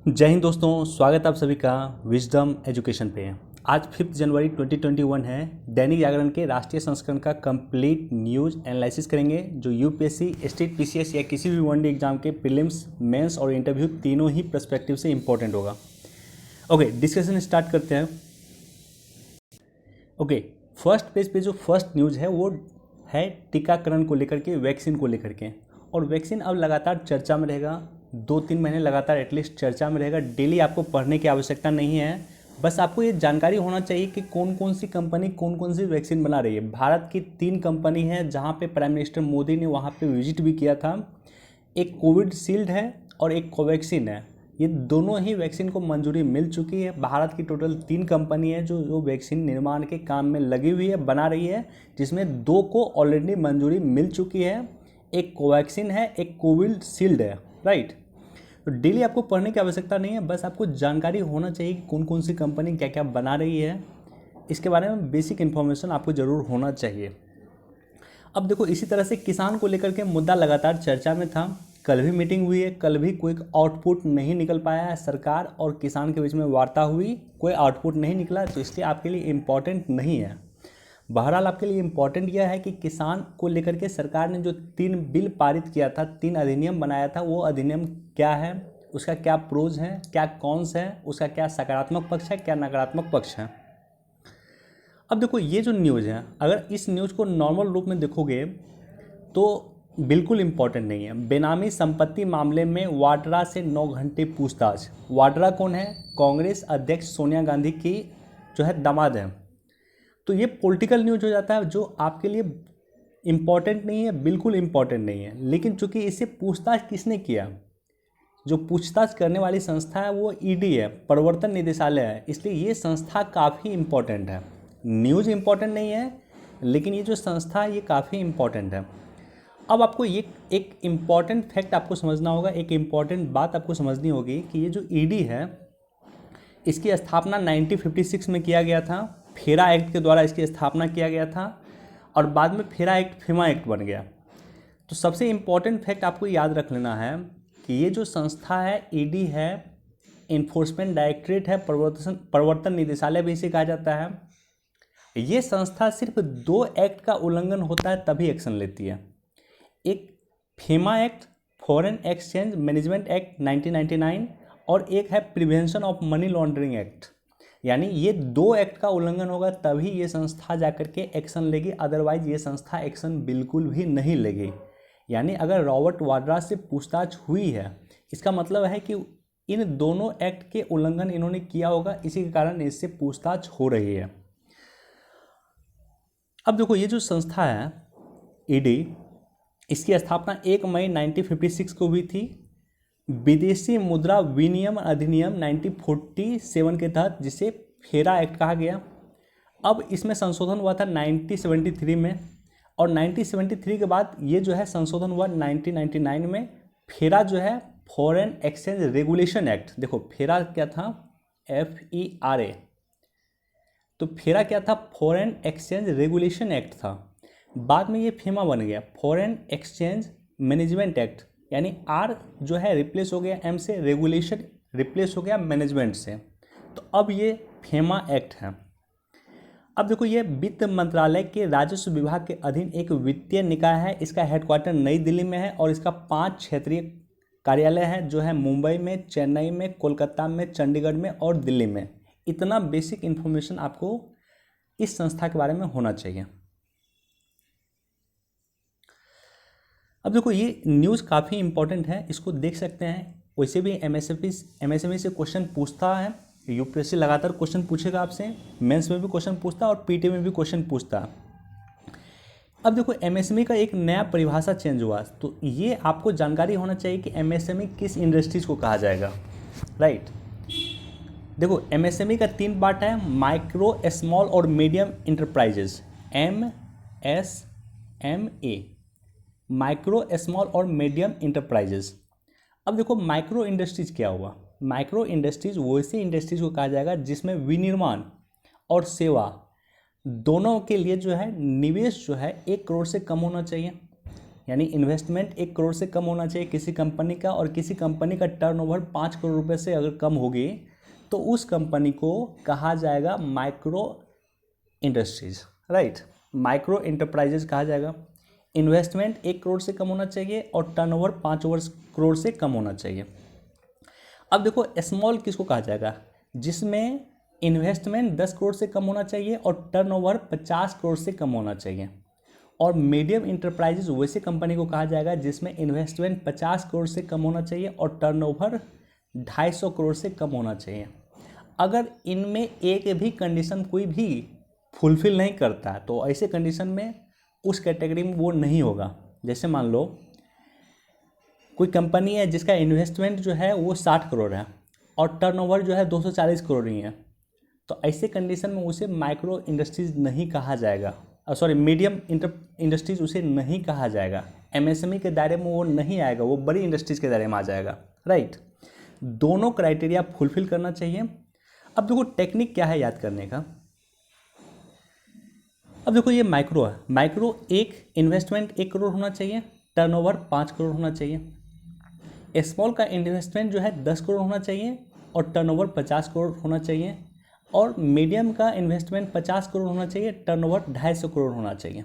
जय हिंद दोस्तों, स्वागत आप सभी का विजडम एजुकेशन पे। आज 5 जनवरी 2021 है। दैनिक जागरण के राष्ट्रीय संस्करण का कंप्लीट न्यूज़ एनालिसिस करेंगे जो यूपीएससी, स्टेट पीसीएस या किसी भी वनडे एग्जाम के प्रीलिम्स, मेंस और इंटरव्यू तीनों ही पर्सपेक्टिव से इंपॉर्टेंट होगा। ओके, डिस्कशन स्टार्ट करते हैं। ओके, फर्स्ट पेज पे जो फर्स्ट न्यूज़ है वो है टीकाकरण को लेकर के, वैक्सीन को लेकर के। और वैक्सीन अब लगातार चर्चा में रहेगा, 2-3 महीने लगातार एटलीस्ट चर्चा में रहेगा। डेली आपको पढ़ने की आवश्यकता नहीं है, बस आपको ये जानकारी होना चाहिए कि कौन कौन सी कंपनी कौन कौन सी वैक्सीन बना रही है। भारत की 3 कंपनी है जहाँ पे प्राइम मिनिस्टर मोदी ने वहाँ पे विजिट भी किया था। एक कोविशील्ड है और एक कोवैक्सीन है। ये दोनों ही वैक्सीन को मंजूरी मिल चुकी है। भारत की टोटल 3 कंपनी है जो वैक्सीन निर्माण के काम में लगी हुई है, बना रही है, जिसमें 2 को ऑलरेडी मंजूरी मिल चुकी है। एक कोवैक्सीन है, एक कोविशील्ड है, राइट। तो डेली आपको पढ़ने की आवश्यकता नहीं है, बस आपको जानकारी होना चाहिए कि कौन कौन सी कंपनी क्या क्या बना रही है। इसके बारे में बेसिक इन्फॉर्मेशन आपको ज़रूर होना चाहिए। अब देखो, इसी तरह से किसान को लेकर के मुद्दा लगातार चर्चा में था। कल भी मीटिंग हुई है, कल भी कोई आउटपुट नहीं निकल पाया है। सरकार और किसान के बीच में वार्ता हुई, कोई आउटपुट नहीं निकला, तो इसलिए आपके लिए इम्पॉर्टेंट नहीं है। बहरहाल आपके लिए इम्पॉर्टेंट यह है कि किसान को लेकर के सरकार ने जो 3 बिल पारित किया था, 3 अधिनियम बनाया था, वो अधिनियम क्या है, उसका क्या प्रोज है, क्या कॉन्स है, उसका क्या सकारात्मक पक्ष है, क्या नकारात्मक पक्ष है। अब देखो, ये जो न्यूज़ है, अगर इस न्यूज़ को नॉर्मल रूप में देखोगे तो बिल्कुल इम्पॉर्टेंट नहीं है। बेनामी संपत्ति मामले में वाड्रा से 9 घंटे पूछताछ। वाड्रा कौन है? कांग्रेस अध्यक्ष सोनिया गांधी की जो है दामाद है। तो ये पॉलिटिकल न्यूज़ हो जाता है जो आपके लिए इम्पॉर्टेंट नहीं है, बिल्कुल इम्पॉर्टेंट नहीं है। लेकिन चूंकि इससे पूछताछ किसने किया, जो पूछताछ करने वाली संस्था है वो ईडी है, प्रवर्तन निदेशालय है, इसलिए ये संस्था काफ़ी इम्पॉर्टेंट है। न्यूज़ इम्पॉर्टेंट नहीं है, लेकिन ये जो संस्था है ये काफ़ी इम्पॉर्टेंट है। अब आपको ये एक इम्पॉर्टेंट फैक्ट आपको समझना होगा, एक इम्पॉर्टेंट बात आपको समझनी होगी कि ये जो ईडी है, इसकी स्थापना 1956 में किया गया था। फेरा एक्ट के द्वारा इसकी स्थापना किया गया था और बाद में फेरा एक्ट फेमा एक्ट बन गया। तो सबसे इम्पॉर्टेंट फैक्ट आपको याद रख लेना है कि ये जो संस्था है, ईडी है, इन्फोर्समेंट डायरेक्टरेट है, प्रवर्तन निदेशालय भी इसे कहा जाता है। ये संस्था सिर्फ 2 एक्ट का उल्लंघन होता है तभी एक्शन लेती है। एक FEMA act, foreign exchange management act 1999, और एक है prevention of money laundering act. यानी ये 2 एक्ट का उल्लंघन होगा तभी ये संस्था जाकर के एक्शन लेगी, अदरवाइज ये संस्था एक्शन बिल्कुल भी नहीं लेगी। यानी अगर रॉबर्ट वाड्रा से पूछताछ हुई है, इसका मतलब है कि इन दोनों एक्ट के उल्लंघन इन्होंने किया होगा, इसी के कारण इससे पूछताछ हो रही है। अब देखो, ये जो संस्था है ईडी, इसकी स्थापना 1 मई 1956 को हुई थी विदेशी मुद्रा विनिमय अधिनियम 1947 के तहत, जिसे फेरा एक्ट कहा गया। अब इसमें संशोधन हुआ था 1973 में, और 1973 के बाद ये जो है संशोधन हुआ 1999 में। फेरा जो है फॉरेन एक्सचेंज रेगुलेशन एक्ट। देखो, फेरा क्या था? FERA। तो फेरा क्या था? फॉरेन एक्सचेंज रेगुलेशन एक्ट था। बाद में ये फेमा बन गया, फॉरेन एक्सचेंज मैनेजमेंट एक्ट। यानी आर जो है रिप्लेस हो गया एम से, रेगुलेशन रिप्लेस हो गया मैनेजमेंट से। तो अब ये फेमा एक्ट है। अब देखो, ये वित्त मंत्रालय के राजस्व विभाग के अधीन एक वित्तीय निकाय है। इसका हेडक्वार्टर नई दिल्ली में है और इसका 5 क्षेत्रीय कार्यालय है जो है मुंबई में, चेन्नई में, कोलकाता में, चंडीगढ़ में और दिल्ली में। इतना बेसिक इन्फॉर्मेशन आपको इस संस्था के बारे में होना चाहिए। अब देखो, ये न्यूज़ काफ़ी इंपॉर्टेंट है, इसको देख सकते हैं। वैसे भी एमएसएमई से क्वेश्चन पूछता है, यूपीएससी लगातार क्वेश्चन पूछेगा आपसे, मेंस में भी क्वेश्चन पूछता है और पीटी में भी क्वेश्चन पूछता है। अब देखो, एमएसएमई का एक नया परिभाषा चेंज हुआ, तो ये आपको जानकारी होना चाहिए कि एमएसएमई किस इंडस्ट्रीज को कहा जाएगा, राइट। देखो, एमएसएमई का 3 पार्ट है, माइक्रो, स्मॉल और medium enterprises, MSME, micro, small और मीडियम इंटरप्राइजेज। अब देखो, माइक्रो इंडस्ट्रीज क्या हुआ? माइक्रो इंडस्ट्रीज वैसे इंडस्ट्रीज को कहा जाएगा जिसमें विनिर्माण और सेवा दोनों के लिए जो है निवेश जो है 1 करोड़ से कम होना चाहिए। यानी इन्वेस्टमेंट 1 करोड़ से कम होना चाहिए किसी कंपनी का, और किसी कंपनी का टर्नओवर 5 करोड़ रुपए से अगर कम होगी तो उस कंपनी को कहा जाएगा micro industries, right, micro enterprises कहा जाएगा। इन्वेस्टमेंट 1 करोड़ से कम होना चाहिए और टर्नओवर 5 करोड़ से कम होना चाहिए। अब देखो स्मॉल किसको कहा जाएगा, जिसमें इन्वेस्टमेंट 10 करोड़ से कम होना चाहिए और टर्नओवर 50 करोड़ से कम होना चाहिए। और मीडियम इंटरप्राइजेज वैसे कंपनी को कहा जाएगा जिसमें इन्वेस्टमेंट 50 करोड़ से कम होना चाहिए और टर्नओवर 250 करोड़ से कम होना चाहिए। अगर इनमें एक भी कंडीशन कोई भी फुलफिल नहीं करता है तो ऐसे कंडीशन में उस कैटेगरी में वो नहीं होगा। जैसे मान लो कोई कंपनी है जिसका इन्वेस्टमेंट जो है वो 60 करोड़ है और टर्नओवर जो है 240 करोड़ ही है, तो ऐसे कंडीशन में उसे माइक्रो इंडस्ट्रीज नहीं कहा जाएगा, सॉरी मीडियम इंडस्ट्रीज उसे नहीं कहा जाएगा। एमएसएमई के दायरे में वो नहीं आएगा, वो बड़ी इंडस्ट्रीज के दायरे में आ जाएगा, राइट। दोनों क्राइटेरिया फुलफिल करना चाहिए। अब देखो टेक्निक क्या है याद करने का। अब देखो ये माइक्रो है, माइक्रो एक इन्वेस्टमेंट 1 करोड़ होना चाहिए, टर्नओवर 5 करोड़ होना चाहिए। स्मॉल का इन्वेस्टमेंट जो है 10 करोड़ होना चाहिए और टर्नओवर 50 करोड़ होना चाहिए। और मीडियम का इन्वेस्टमेंट 50 करोड़ होना चाहिए, टर्नओवर 250 करोड़ होना चाहिए।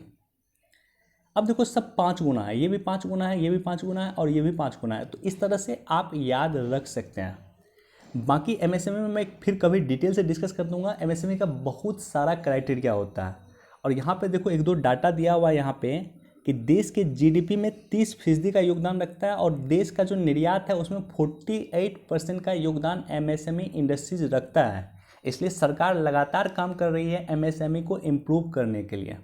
अब देखो सब 5 गुना है, ये भी 5 गुना है, ये भी 5 गुना है और ये भी 5 गुना है, तो इस तरह से आप याद रख सकते हैं। बाकी एमएसएमई में मैं फिर कभी डिटेल से डिस्कस कर दूंगा। एमएसएमई का बहुत सारा क्राइटेरिया होता है और यहाँ पे देखो एक दो डाटा दिया हुआ है यहाँ पे कि देश के जीडीपी में 30% का योगदान रखता है और देश का जो निर्यात है उसमें 48% का योगदान एमएसएमई इंडस्ट्रीज रखता है। इसलिए सरकार लगातार काम कर रही है एमएसएमई को इम्प्रूव करने के लिए।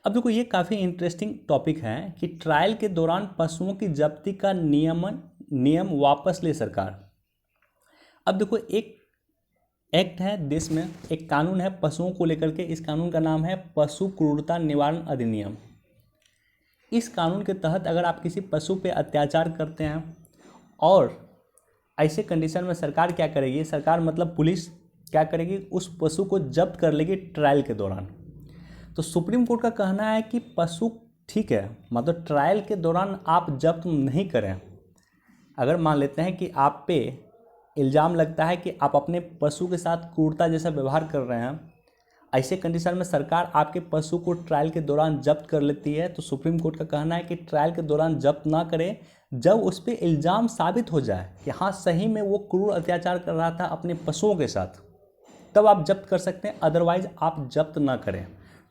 अब देखो ये काफ़ी इंटरेस्टिंग टॉपिक है कि ट्रायल के दौरान पशुओं की जब्ती का नियम वापस ले सरकार। अब देखो एक एक्ट है देश में, एक कानून है पशुओं को लेकर के, इस कानून का नाम है पशु क्रूरता निवारण अधिनियम। इस कानून के तहत अगर आप किसी पशु पे अत्याचार करते हैं और ऐसे कंडीशन में सरकार क्या करेगी, सरकार मतलब पुलिस क्या करेगी, उस पशु को जब्त कर लेगी ट्रायल के दौरान। तो सुप्रीम कोर्ट का कहना है कि पशु ठीक है, मतलब ट्रायल के दौरान आप जब्त नहीं करें। अगर मान लेते हैं कि आप पे इल्ज़ाम लगता है कि आप अपने पशु के साथ क्रूरता जैसा व्यवहार कर रहे हैं, ऐसे कंडीशन में सरकार आपके पशु को ट्रायल के दौरान जब्त कर लेती है। तो सुप्रीम कोर्ट का कहना है कि ट्रायल के दौरान जब्त ना करें, जब उस पर इल्ज़ाम साबित हो जाए कि हाँ सही में वो क्रूर अत्याचार कर रहा था अपने पशुओं के साथ, तब आप जब्त कर सकते हैं, अदरवाइज आप जब्त ना करें।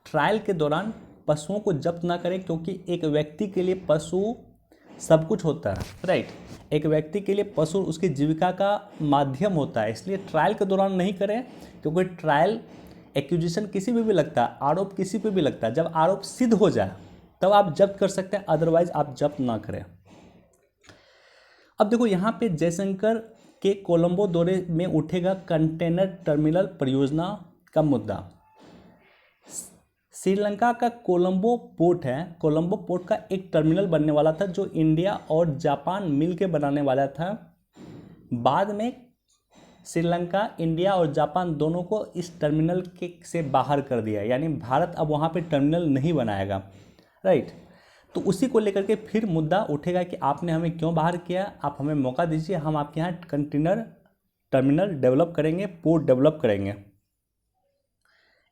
ट्रायल के दौरान पशुओं को जब्त ना करें क्योंकि एक व्यक्ति के लिए पशु सब कुछ होता है, राइट। एक व्यक्ति के लिए पशु उसकी जीविका का माध्यम होता है, इसलिए ट्रायल के दौरान नहीं करें। क्योंकि ट्रायल एक्यूजिशन किसी पे भी लगता है, आरोप किसी पे भी लगता है, जब आरोप सिद्ध हो जाए तब आप जब्त कर सकते हैं, अदरवाइज आप जब्त ना करें। अब देखो यहाँ पे जयशंकर के कोलंबो दौरे में उठेगा कंटेनर टर्मिनल परियोजना का मुद्दा। श्रीलंका का कोलंबो पोर्ट है, कोलंबो पोर्ट का एक टर्मिनल बनने वाला था जो इंडिया और जापान मिल के बनाने वाला था। बाद में श्रीलंका, इंडिया और जापान दोनों को इस टर्मिनल के से बाहर कर दिया, यानी भारत अब वहाँ पे टर्मिनल नहीं बनाएगा, राइट। तो उसी को लेकर के फिर मुद्दा उठेगा कि आपने हमें क्यों बाहर किया, आप हमें मौका दीजिए, हम आपके यहाँ कंटेनर टर्मिनल डेवलप करेंगे, पोर्ट डेवलप करेंगे।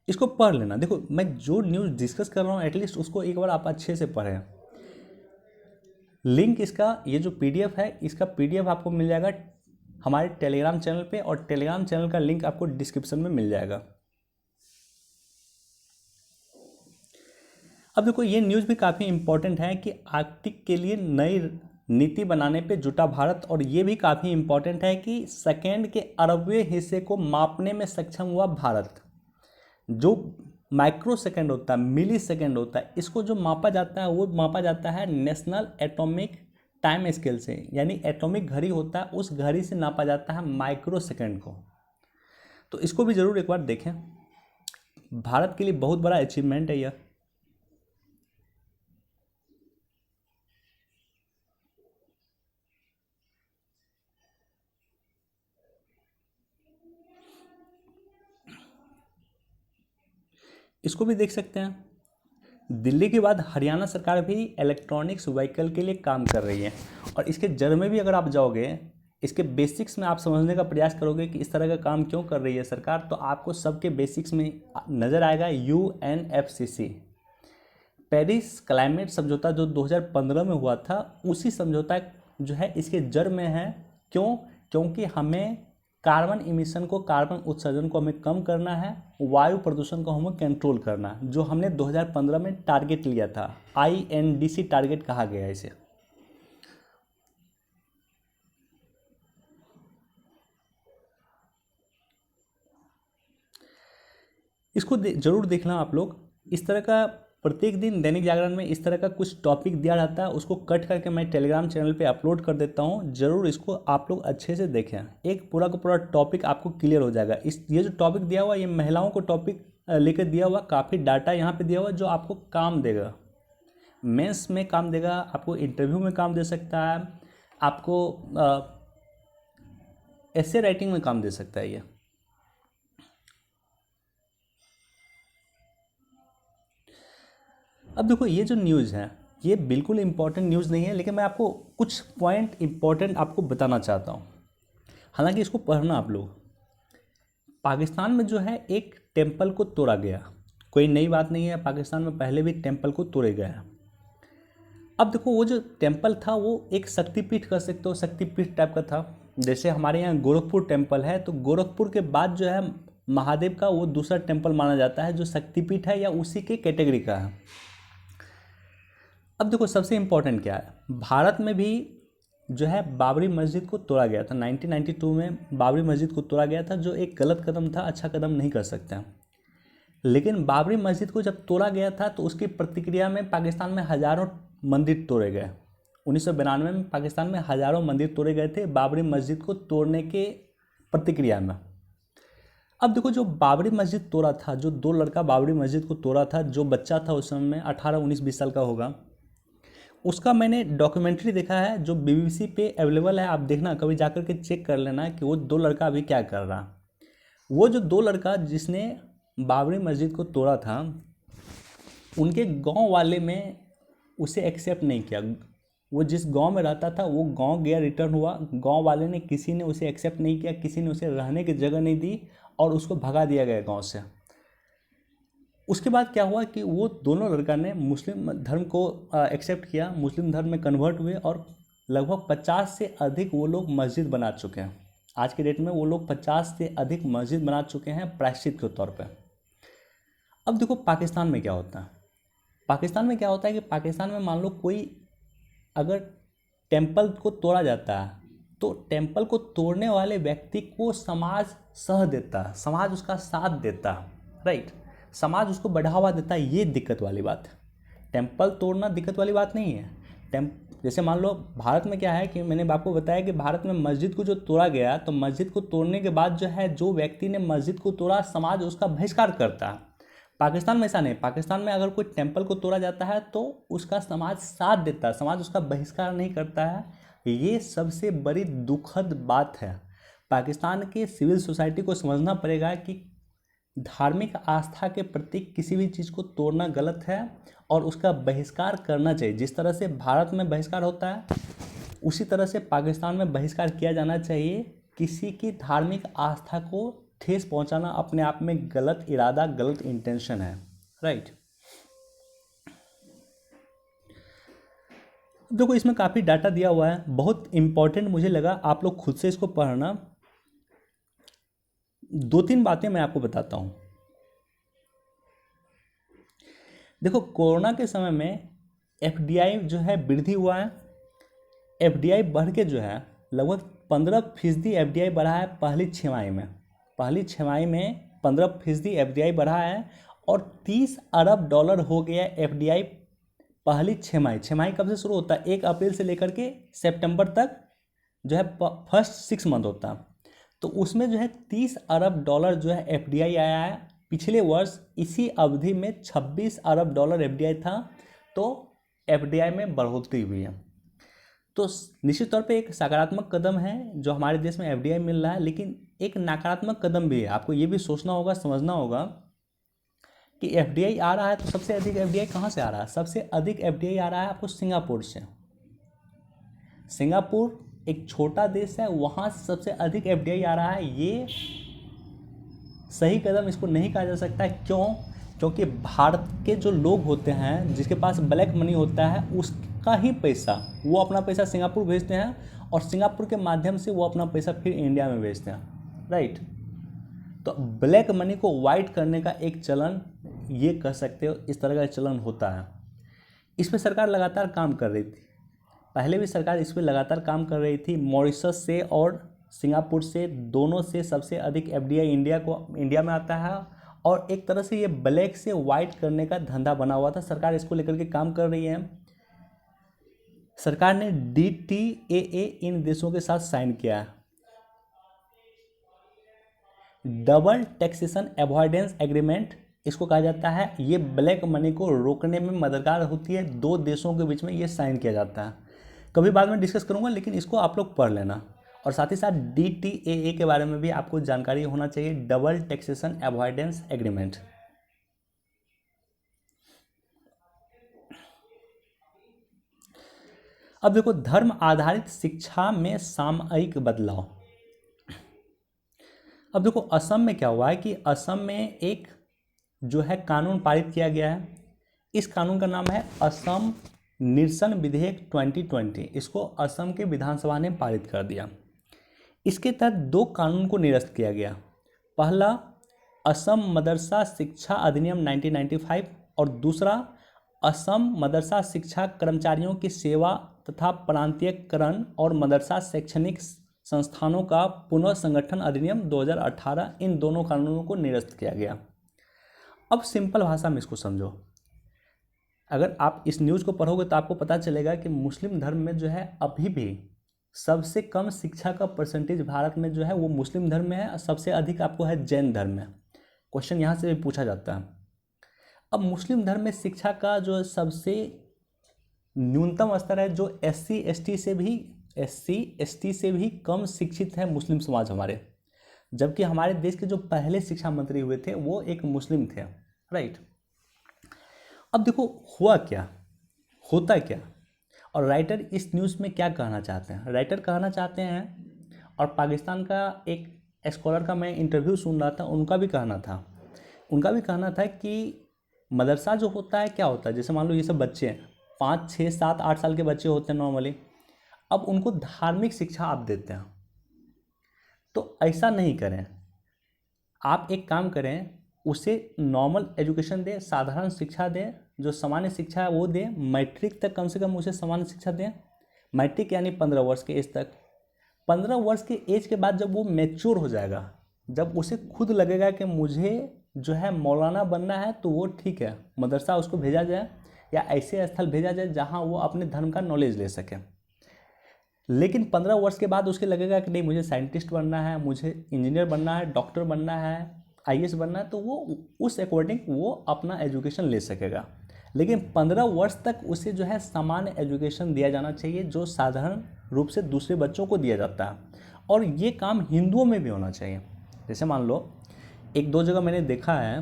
इसको पढ़ लेना। देखो मैं जो न्यूज़ डिस्कस कर रहा हूँ एटलीस्ट उसको एक बार आप अच्छे से पढ़ें। लिंक इसका, ये जो पीडीएफ है इसका पीडीएफ आपको मिल जाएगा हमारे टेलीग्राम चैनल पे, और टेलीग्राम चैनल का लिंक आपको डिस्क्रिप्शन में मिल जाएगा। अब देखो ये न्यूज़ भी काफ़ी इंपॉर्टेंट है कि आर्कटिक के लिए नई नीति बनाने पे जुटा भारत, और ये भी काफ़ी इंपॉर्टेंट है कि सेकेंड के अरबवें हिस्से को मापने में सक्षम हुआ भारत। जो माइक्रो सेकेंड होता है, मिली सेकेंड होता है, इसको जो मापा जाता है वो मापा जाता है नेशनल एटॉमिक टाइम स्केल से, यानी एटॉमिक घड़ी होता है उस घड़ी से नापा जाता है माइक्रो सेकेंड को। तो इसको भी ज़रूर एक बार देखें, भारत के लिए बहुत बड़ा अचीवमेंट है यह। इसको भी देख सकते हैं। दिल्ली के बाद हरियाणा सरकार भी इलेक्ट्रॉनिक्स व्हीकल के लिए काम कर रही है। और इसके जड़ में भी अगर आप जाओगे, इसके बेसिक्स में आप समझने का प्रयास करोगे कि इस तरह का काम क्यों कर रही है सरकार, तो आपको सबके बेसिक्स में नज़र आएगा UNFCCC, पेरिस क्लाइमेट समझौता जो 2015 में हुआ था, उसी समझौता जो है इसके जड़ में है। क्यों? क्योंकि हमें कार्बन इमिशन को, कार्बन उत्सर्जन को हमें कम करना है, वायु प्रदूषण को हमें कंट्रोल करना है, जो हमने 2015 में टारगेट लिया था। INDC टारगेट कहा गया है इसे। इसको जरूर देखना आप लोग। इस तरह का प्रत्येक दिन दैनिक जागरण में इस तरह का कुछ टॉपिक दिया रहता है, उसको कट करके मैं टेलीग्राम चैनल पे अपलोड कर देता हूँ। ज़रूर इसको आप लोग अच्छे से देखें, एक पूरा का पूरा टॉपिक आपको क्लियर हो जाएगा। ये जो टॉपिक दिया हुआ, ये महिलाओं को टॉपिक लेकर दिया हुआ, काफ़ी डाटा यहाँ पे दिया हुआ जो आपको काम देगा, मेंस में काम देगा, आपको इंटरव्यू में काम दे सकता है, आपको ऐसे राइटिंग में काम दे सकता है ये। अब देखो, ये जो न्यूज़ है ये बिल्कुल इम्पोर्टेंट न्यूज़ नहीं है, लेकिन मैं आपको कुछ पॉइंट इम्पोर्टेंट आपको बताना चाहता हूँ। हालांकि इसको पढ़ना आप लोग। पाकिस्तान में जो है एक टेम्पल को तोड़ा गया, कोई नई बात नहीं है, पाकिस्तान में पहले भी टेम्पल को तोड़े गया। अब देखो, वो जो टेम्पल था वो एक शक्तिपीठ कर सकते हो, शक्तिपीठ टाइप का था। जैसे हमारे यहाँ गोरखपुर टेम्पल है, तो गोरखपुर के बाद जो है महादेव का वो दूसरा टेम्पल माना जाता है जो शक्तिपीठ है या उसी के कैटेगरी का है। अब देखो, सबसे इम्पोर्टेंट क्या है, भारत में भी जो है बाबरी मस्जिद को तोड़ा गया था। 1992 में बाबरी मस्जिद को तोड़ा गया था, जो एक गलत कदम था, अच्छा कदम नहीं कर सकते हैं। लेकिन बाबरी मस्जिद को जब तोड़ा गया था तो उसकी प्रतिक्रिया में पाकिस्तान में हज़ारों मंदिर तोड़े गए। 1992 में पाकिस्तान में हज़ारों मंदिर तोड़े गए थे बाबरी मस्जिद को तोड़ने के प्रतिक्रिया में। अब देखो, जो बाबरी मस्जिद तोड़ा था, जो दो लड़का बाबरी मस्जिद को तोड़ा था, जो बच्चा था उस समय में 18, 19, 20 साल का होगा, उसका मैंने डॉक्यूमेंट्री देखा है जो BBC पे अवेलेबल है। आप देखना, कभी जाकर के चेक कर लेना कि वो दो लड़का अभी क्या कर रहा। वो जो दो लड़का जिसने बाबरी मस्जिद को तोड़ा था, उनके गांव वाले में उसे एक्सेप्ट नहीं किया। वो जिस गांव में रहता था वो गांव गया, रिटर्न हुआ, गांव वाले ने, किसी ने उसे एक्सेप्ट नहीं किया, किसी ने उसे रहने की जगह नहीं दी और उसको भगा दिया गया गांव से। उसके बाद क्या हुआ कि वो दोनों लड़का ने मुस्लिम धर्म को एक्सेप्ट किया, मुस्लिम धर्म में कन्वर्ट हुए और लगभग 50 से अधिक वो लोग मस्जिद बना चुके हैं। आज के डेट में वो लोग 50 से अधिक मस्जिद बना चुके हैं प्रायश्चित के तौर पे। अब देखो, पाकिस्तान में क्या होता है। पाकिस्तान में क्या होता है कि पाकिस्तान में मान लो कोई अगर टेम्पल को तोड़ा जाता है तो टेम्पल को तोड़ने वाले व्यक्ति को समाज सह देता है, समाज उसका साथ देता है, राइट, समाज उसको बढ़ावा देता है। ये दिक्कत वाली बात है। टेम्पल तोड़ना दिक्कत वाली बात नहीं है। जैसे मान लो भारत में क्या है कि मैंने आपको बताया कि भारत में मस्जिद को जो तोड़ा गया, तो मस्जिद को तोड़ने के बाद जो है, जो व्यक्ति ने मस्जिद को तोड़ा, समाज उसका बहिष्कार करता है। पाकिस्तान में ऐसा नहीं। पाकिस्तान में अगर कोई टेम्पल को तोड़ा जाता है तो उसका समाज साथ देता है, समाज उसका बहिष्कार नहीं करता है। ये सबसे बड़ी दुखद बात है। पाकिस्तान के सिविल सोसाइटी को समझना पड़ेगा कि धार्मिक आस्था के प्रति किसी भी चीज़ को तोड़ना गलत है और उसका बहिष्कार करना चाहिए। जिस तरह से भारत में बहिष्कार होता है, उसी तरह से पाकिस्तान में बहिष्कार किया जाना चाहिए। किसी की धार्मिक आस्था को ठेस पहुंचाना अपने आप में गलत इरादा, गलत इंटेंशन है, राइट। देखो, इसमें काफ़ी डाटा दिया हुआ है, बहुत इंपॉर्टेंट मुझे लगा, आप लोग खुद से इसको पढ़ना। 2-3 बातें मैं आपको बताता हूँ। देखो, कोरोना के समय में FDI जो है वृद्धि हुआ है। FDI बढ़ के जो है लगभग 15% FDI बढ़ा है पहली छमाही में। पहली छमाही में 15% FDI बढ़ा है और $30 अरब हो गया FDI पहली छमाही। छमाही कब से शुरू होता है? 1 अप्रैल से लेकर के सितंबर तक जो है फर्स्ट 6 मंथ होता है। तो उसमें जो है $30 अरब जो है FDI आया है। पिछले वर्ष इसी अवधि में $26 अरब FDI था। तो FDI में बढ़ोतरी हुई है। तो निश्चित तौर पे एक सकारात्मक कदम है जो हमारे देश में FDI मिल रहा है, लेकिन एक नकारात्मक कदम भी है। आपको ये भी सोचना होगा, समझना होगा कि एफडीआई आ रहा है, तो सबसे अधिक एफडीआई कहाँ से आ रहा है? सबसे अधिक एफडीआई आ रहा है आपको सिंगापुर से। सिंगापुर एक छोटा देश है, वहाँ से सबसे अधिक एफडीआई आ रहा है। ये सही कदम इसको नहीं कहा जा सकता। क्यों? क्योंकि भारत के जो लोग होते हैं, जिसके पास ब्लैक मनी होता है, उसका ही पैसा, वो अपना पैसा सिंगापुर भेजते हैं और सिंगापुर के माध्यम से वो अपना पैसा फिर इंडिया में भेजते हैं, राइट। तो ब्लैक मनी को वाइट करने का एक चलन, ये कह सकते हो, इस तरह का चलन होता है। इस पर सरकार लगातार काम कर रही थी, पहले भी सरकार इस पर लगातार काम कर रही थी। मॉरिशस से और सिंगापुर से, दोनों से सबसे अधिक एफडीआई इंडिया में आता है, और एक तरह से ये ब्लैक से वाइट करने का धंधा बना हुआ था। सरकार इसको लेकर के काम कर रही है। सरकार ने DTAA इन देशों के साथ साइन किया है, डबल टैक्सेशन अवॉइडेंस एग्रीमेंट इसको कहा जाता है। ये ब्लैक मनी को रोकने में मददगार होती है। दो देशों के बीच में ये साइन किया जाता है। कभी बाद में डिस्कस करूंगा, लेकिन इसको आप लोग पढ़ लेना। और साथ ही साथ DTAA के बारे में भी आपको जानकारी होना चाहिए, डबल टैक्सेशन अवॉइडेंस एग्रीमेंट। अब देखो, धर्म आधारित शिक्षा में सामयिक बदलाव। अब देखो, असम में क्या हुआ है कि असम में एक जो है कानून पारित किया गया है। इस कानून का नाम है असम निरसन विधेयक 2020। इसको असम के विधानसभा ने पारित कर दिया। इसके तहत दो कानून को निरस्त किया गया। पहला, असम मदरसा शिक्षा अधिनियम 1995, और दूसरा, असम मदरसा शिक्षा कर्मचारियों की सेवा तथा प्रांतीयकरण और मदरसा शैक्षणिक संस्थानों का पुनः संगठन अधिनियम 2018। इन दोनों कानूनों को निरस्त किया गया। अब सिंपल भाषा में इसको समझो। अगर आप इस न्यूज़ को पढ़ोगे तो आपको पता चलेगा कि मुस्लिम धर्म में जो है अभी भी सबसे कम शिक्षा का परसेंटेज भारत में जो है वो मुस्लिम धर्म में है, और सबसे अधिक आपको है जैन धर्म में। क्वेश्चन यहाँ से भी पूछा जाता है। अब मुस्लिम धर्म में शिक्षा का जो सबसे न्यूनतम स्तर है, जो एससी एसटी से भी कम शिक्षित है मुस्लिम समाज हमारे, जबकि हमारे देश के जो पहले शिक्षा मंत्री हुए थे वो एक मुस्लिम थे, राइट। अब देखो हुआ क्या, होता क्या, और राइटर इस न्यूज़ में क्या कहना चाहते हैं। राइटर कहना चाहते हैं, और पाकिस्तान का एक स्कॉलर का मैं इंटरव्यू सुन रहा था, उनका भी कहना था कि मदरसा जो होता है क्या होता है, जैसे मान लो ये सब बच्चे हैं, 5, 6, 7, 8 साल के बच्चे होते हैं नॉर्मली। अब उनको धार्मिक शिक्षा आप देते हैं, तो ऐसा नहीं करें। आप एक काम करें, उसे नॉर्मल एजुकेशन दें, साधारण शिक्षा दें, जो सामान्य शिक्षा है वो दें। मैट्रिक तक कम से कम उसे सामान्य शिक्षा दें। मैट्रिक यानी 15 वर्ष के एज तक। 15 वर्ष के एज के बाद जब वो मैच्योर हो जाएगा, जब उसे खुद लगेगा कि मुझे जो है मौलाना बनना है, तो वो ठीक है, मदरसा उसको भेजा जाए या ऐसे स्थल भेजा जाए जहाँ वो अपने धर्म का नॉलेज ले सके। लेकिन 15 वर्ष के बाद उसके लगेगा कि नहीं, मुझे साइंटिस्ट बनना है, मुझे इंजीनियर बनना है, डॉक्टर बनना है, आईएएस बनना है, तो वो उस अकॉर्डिंग वो अपना एजुकेशन ले सकेगा। लेकिन 15 वर्ष तक उसे जो है सामान्य एजुकेशन दिया जाना चाहिए, जो साधारण रूप से दूसरे बच्चों को दिया जाता है। और ये काम हिंदुओं में भी होना चाहिए। जैसे मान लो, 1-2 जगह मैंने देखा है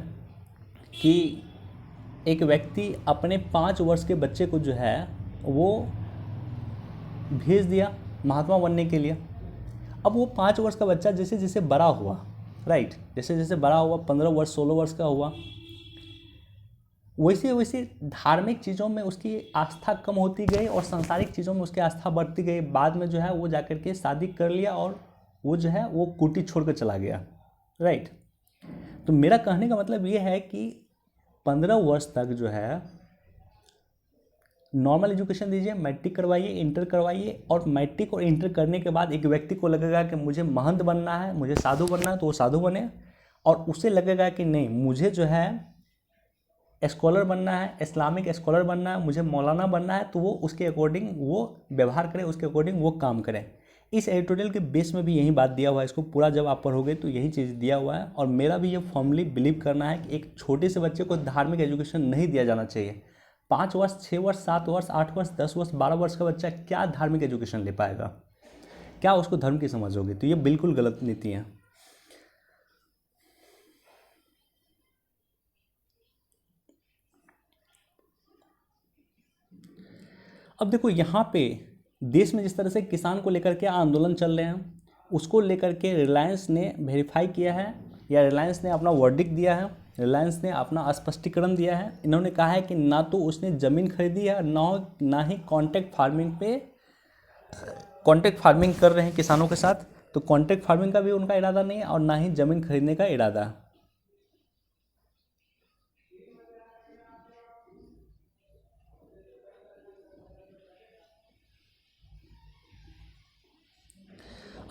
कि एक व्यक्ति अपने 5 वर्ष के बच्चे को जो है वो भेज दिया महात्मा बनने के लिए। अब वो 5 वर्ष का बच्चा जैसे जैसे बड़ा हुआ, राइट, जैसे जैसे बड़ा हुआ, 15 वर्ष 16 वर्ष का हुआ, वैसे वैसे धार्मिक चीज़ों में उसकी आस्था कम होती गई और सांसारिक चीज़ों में उसकी आस्था बढ़ती गई। बाद में जो है वो जाकर के शादी कर लिया और वो जो है वो कुटी छोड़ कर चला गया, राइट। तो मेरा कहने का मतलब ये है कि 15 वर्ष तक जो है नॉर्मल एजुकेशन दीजिए, मैट्रिक करवाइए, इंटर करवाइए, और मैट्रिक और इंटर करने के बाद एक व्यक्ति को लगेगा कि मुझे महंत बनना है, मुझे साधु बनना है, तो वो साधु बने। और उसे लगेगा कि नहीं, मुझे जो है स्कॉलर बनना है, इस्लामिक स्कॉलर बनना है, मुझे मौलाना बनना है, तो वो उसके अकॉर्डिंग वो व्यवहार करे, उसके अकॉर्डिंग वो काम करे। इस एडिटोरियल के बेस में भी यही बात दिया हुआ है। इसको पूरा जब आप पढ़ोगे तो यही चीज़ दिया हुआ है। और मेरा भी ये फॉर्मली बिलीव करना है कि एक छोटे से बच्चे को धार्मिक एजुकेशन नहीं दिया जाना चाहिए। 5 वर्ष, 6 वर्ष, 7 वर्ष, 8 वर्ष, 10 वर्ष, 12 वर्ष का बच्चा क्या धार्मिक एजुकेशन ले पाएगा, क्या उसको धर्म की समझ होगी? तो ये बिल्कुल गलत नीति है। अब देखो यहाँ पे देश में जिस तरह से किसान को लेकर के आंदोलन चल रहे हैं, उसको लेकर के रिलायंस ने वेरीफाई किया है या रिलायंस ने अपना वर्डिक्ट दिया है, रिलायंस ने अपना स्पष्टीकरण दिया है। इन्होंने कहा है कि ना तो उसने ज़मीन खरीदी है, ना ही कॉन्ट्रैक्ट फार्मिंग कर रहे हैं किसानों के साथ। तो कॉन्ट्रैक्ट फार्मिंग का भी उनका इरादा नहीं है और ना ही ज़मीन खरीदने का इरादा है।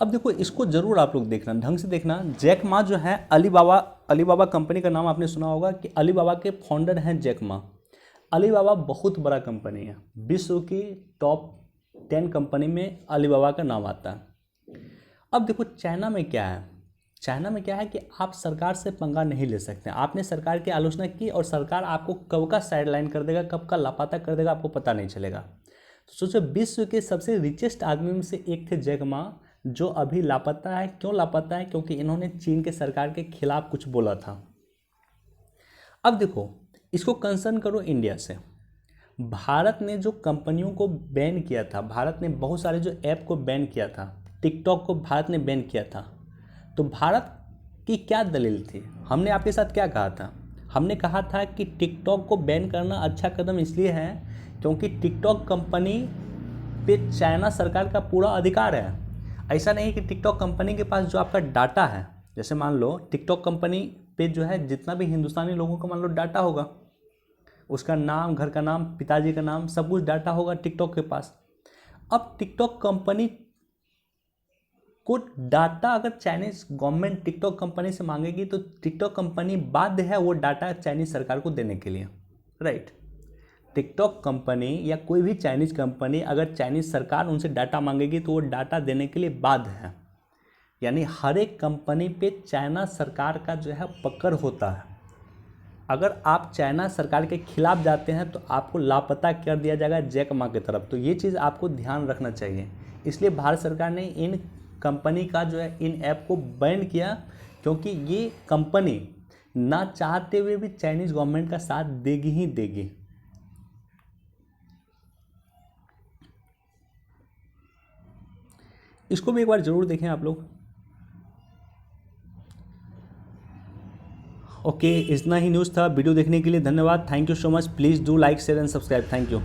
अब देखो इसको ज़रूर आप लोग देखना, ढंग से देखना। जैक मा जो है अलीबाबा कंपनी का नाम आपने सुना होगा कि अलीबाबा के फाउंडर हैं जैक मा। अलीबाबा बहुत बड़ा कंपनी है, विश्व की टॉप 10 कंपनी में अलीबाबा का नाम आता है। अब देखो चाइना में क्या है कि आप सरकार से पंगा नहीं ले सकते। आपने सरकार की आलोचना की और सरकार आपको कब का साइडलाइन कर देगा, कब का लापता कर देगा, आपको पता नहीं चलेगा। तो सोचो विश्व के सबसे रिचेस्ट आदमी में से एक थे जैक मा, जो अभी लापता है। क्यों लापता है? क्योंकि इन्होंने चीन के सरकार के खिलाफ कुछ बोला था। अब देखो इसको कंसर्न करो इंडिया से। भारत ने जो कंपनियों को बैन किया था, भारत ने बहुत सारे जो ऐप को बैन किया था, टिकटॉक को भारत ने बैन किया था, तो भारत की क्या दलील थी? हमने आपके साथ क्या कहा था? हमने कहा था कि टिकटॉक को बैन करना अच्छा कदम इसलिए है क्योंकि टिकटॉक कंपनी पे चाइना सरकार का पूरा अधिकार है। ऐसा नहीं कि टिकटॉक कंपनी के पास जो आपका डाटा है, जैसे मान लो टिकटॉक कंपनी पे जो है जितना भी हिंदुस्तानी लोगों का मान लो डाटा होगा, उसका नाम, घर का नाम, पिताजी का नाम, सब कुछ डाटा होगा टिकटॉक के पास। अब टिकटॉक कंपनी को डाटा अगर चाइनीज गवर्नमेंट टिकटॉक कंपनी से मांगेगी तो टिकटॉक कंपनी बाध्य है वो डाटा चाइनीज सरकार को देने के लिए, राइट। टिकटॉक कंपनी या कोई भी चाइनीज कंपनी अगर चाइनीज सरकार उनसे डाटा मांगेगी तो वो डाटा देने के लिए बाध्य है। यानी हर एक कंपनी पे चाइना सरकार का जो है पकड़ होता है। अगर आप चाइना सरकार के खिलाफ जाते हैं तो आपको लापता कर दिया जाएगा जैक मा की तरफ। तो ये चीज़ आपको ध्यान रखना चाहिए। इसलिए भारत सरकार ने इन कंपनी का जो है इन ऐप को बैन किया, क्योंकि ये कंपनी ना चाहते हुए भी चाइनीज गवर्नमेंट का साथ देगी ही देगी। इसको भी एक बार जरूर देखें आप लोग। ओके, इतना ही न्यूज़ था। वीडियो देखने के लिए धन्यवाद। Thank you so much. Please do like, share and subscribe. Thank you.